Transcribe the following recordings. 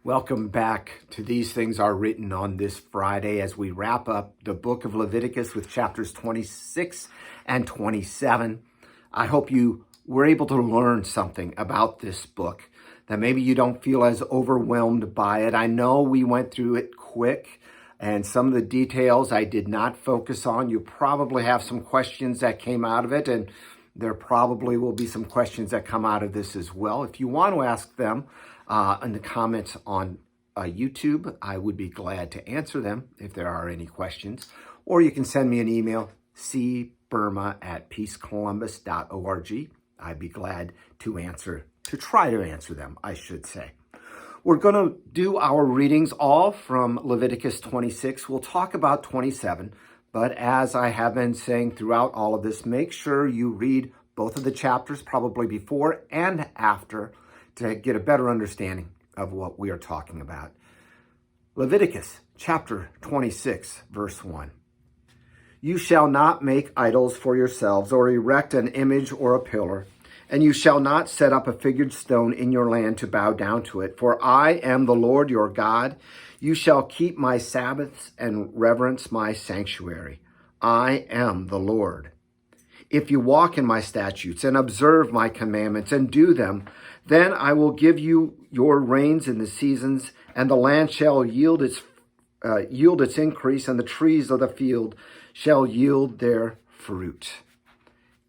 Welcome back to These Things Are Written on this Friday as we wrap up the book of Leviticus with chapters 26 and 27. I hope you were able to learn something about this book, that maybe you don't feel as overwhelmed by it. I know we went through it quick, and some of the details I did not focus on. You probably have some questions that came out of it, and there probably will be some questions that come out of this as well. If you want to ask them, in the comments on YouTube, I would be glad to answer them if there are any questions. Or you can send me an email, cburma@peacecolumbus.org. I'd be glad to try to answer them, I should say. We're going to do our readings all from Leviticus 26. We'll talk about 27, but as I have been saying throughout all of this, make sure you read both of the chapters, probably before and after, to get a better understanding of what we are talking about. Leviticus chapter 26, verse 1. You shall not make idols for yourselves or erect an image or a pillar, and you shall not set up a figured stone in your land to bow down to it. For I am the Lord your God. You shall keep my Sabbaths and reverence my sanctuary. I am the Lord. If you walk in my statutes and observe my commandments and do them, then I will give you your rains in the seasons, and the land shall yield its increase, and the trees of the field shall yield their fruit.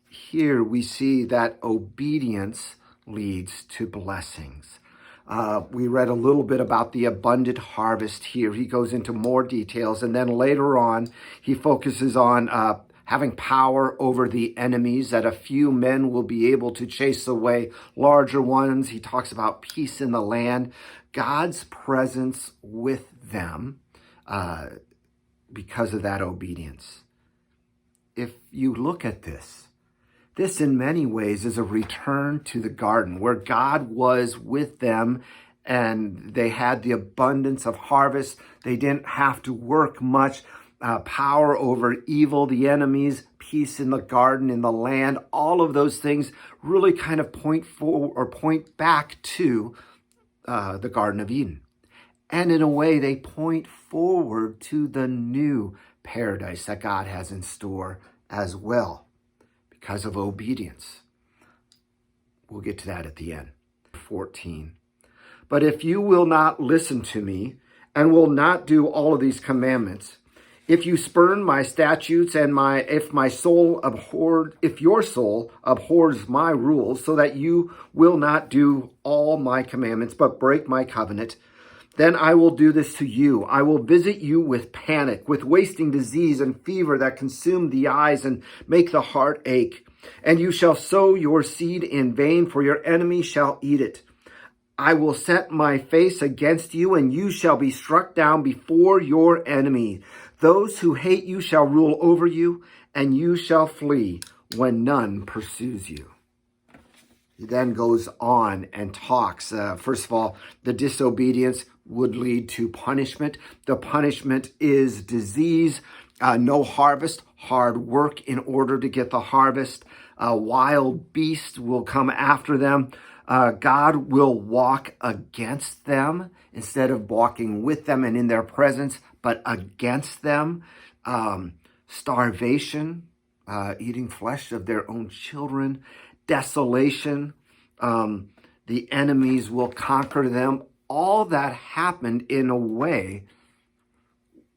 Here we see that obedience leads to blessings. We read a little bit about the abundant harvest here. He goes into more details, and then later on, he focuses on having power over the enemies, that a few men will be able to chase away larger ones. He talks about peace in the land, God's presence with them because of that obedience. If you look at this in many ways is a return to the garden where God was with them and they had the abundance of harvest. They didn't have to work much. Power over evil, the enemies, peace in the garden, in the land, all of those things really kind of point back to the Garden of Eden. And in a way, they point forward to the new paradise that God has in store as well because of obedience. We'll get to that at the end. 14. But if you will not listen to me and will not do all of these commandments, if you spurn my statutes and if your soul abhors my rules, so that you will not do all my commandments, but break my covenant, then I will do this to you. I will visit you with panic, with wasting disease and fever that consume the eyes and make the heart ache. And you shall sow your seed in vain, for your enemy shall eat it. I will set my face against you, and you shall be struck down before your enemy. Those who hate you shall rule over you, and you shall flee when none pursues you. He then goes on and talks. First of all, the disobedience would lead to punishment. The punishment is disease, no harvest, hard work in order to get the harvest. Wild beasts will come after them. God will walk against them instead of walking with them and in their presence, but against them. Starvation, eating flesh of their own children, desolation, the enemies will conquer them. All that happened in a way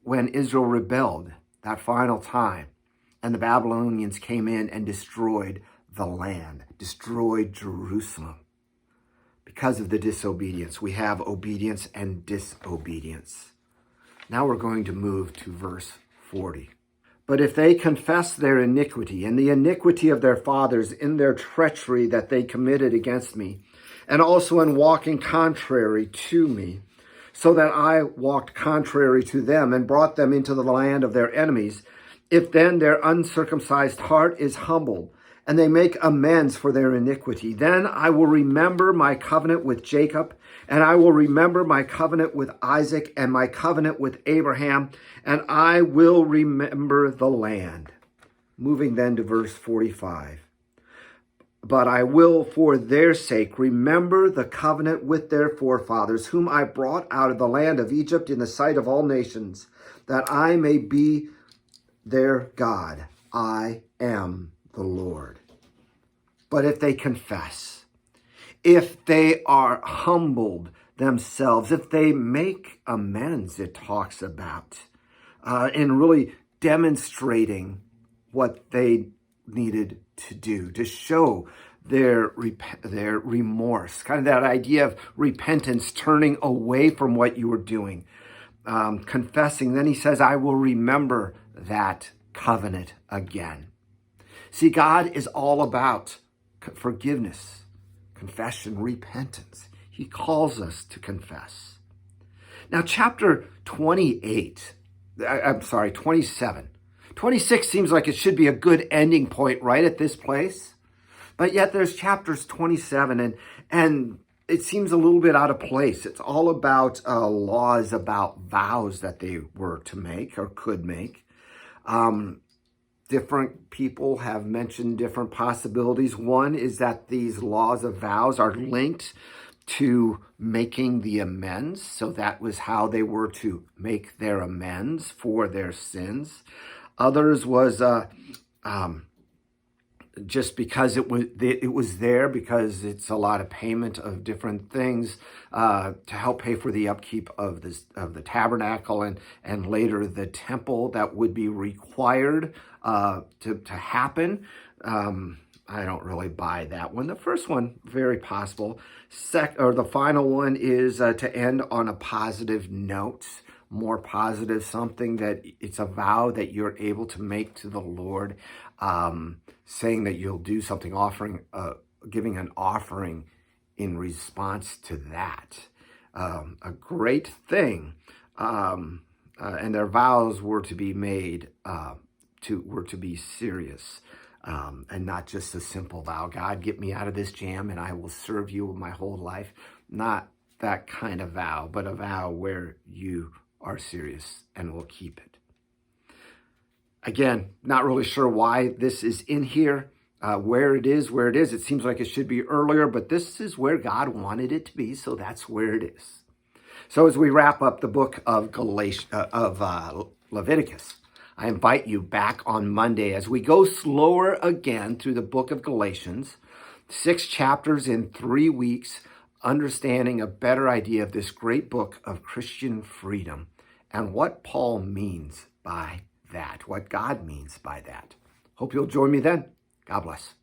when Israel rebelled that final time, and the Babylonians came in and destroyed the land, destroyed Jerusalem. Because of the disobedience, we have obedience and disobedience. Now we're going to move to verse 40. But if they confess their iniquity and the iniquity of their fathers in their treachery that they committed against me, and also in walking contrary to me, so that I walked contrary to them and brought them into the land of their enemies, if then their uncircumcised heart is humbled, and they make amends for their iniquity, then I will remember my covenant with Jacob, and I will remember my covenant with Isaac, and my covenant with Abraham, and I will remember the land. Moving then to verse 45. but I will for their sake remember the covenant with their forefathers, whom I brought out of the land of Egypt in the sight of all nations, that I may be their God. I am the Lord. But if they confess, if they are humbled themselves, if they make amends, it talks about, in really demonstrating what they needed to do to show their remorse, kind of that idea of repentance, turning away from what you were doing, confessing. Then he says, I will remember that covenant again. See, God is all about forgiveness, confession, repentance. He calls us to confess. Now, chapter 27. 26 seems like it should be a good ending point right at this place. But yet there's chapters 27 and it seems a little bit out of place. It's all about laws about vows that they were to make or could make. Different people have mentioned different possibilities. One is that these laws of vows are linked to making the amends. So that was how they were to make their amends for their sins. Others was just because it was there, because it's a lot of payment of different things to help pay for the upkeep of the tabernacle and later the temple that would be required to happen. I don't really buy that one. The first one, very possible. The final one is to end on a positive note, more positive, something that it's a vow that you're able to make to the Lord, saying that you'll do something, giving an offering in response to that. A great thing. And their vows were to be made, were to be serious. And not just a simple vow. God, get me out of this jam and I will serve you my whole life. Not that kind of vow, but a vow where you are serious and will keep it. Again, not really sure why this is in here, where it is. It seems like it should be earlier, but this is where God wanted it to be, so that's where it is. So as we wrap up the book of Leviticus, I invite you back on Monday as we go slower again through the book of Galatians, 6 chapters in 3 weeks, understanding a better idea of this great book of Christian freedom and what Paul means by that, what God means by that. Hope you'll join me then. God bless.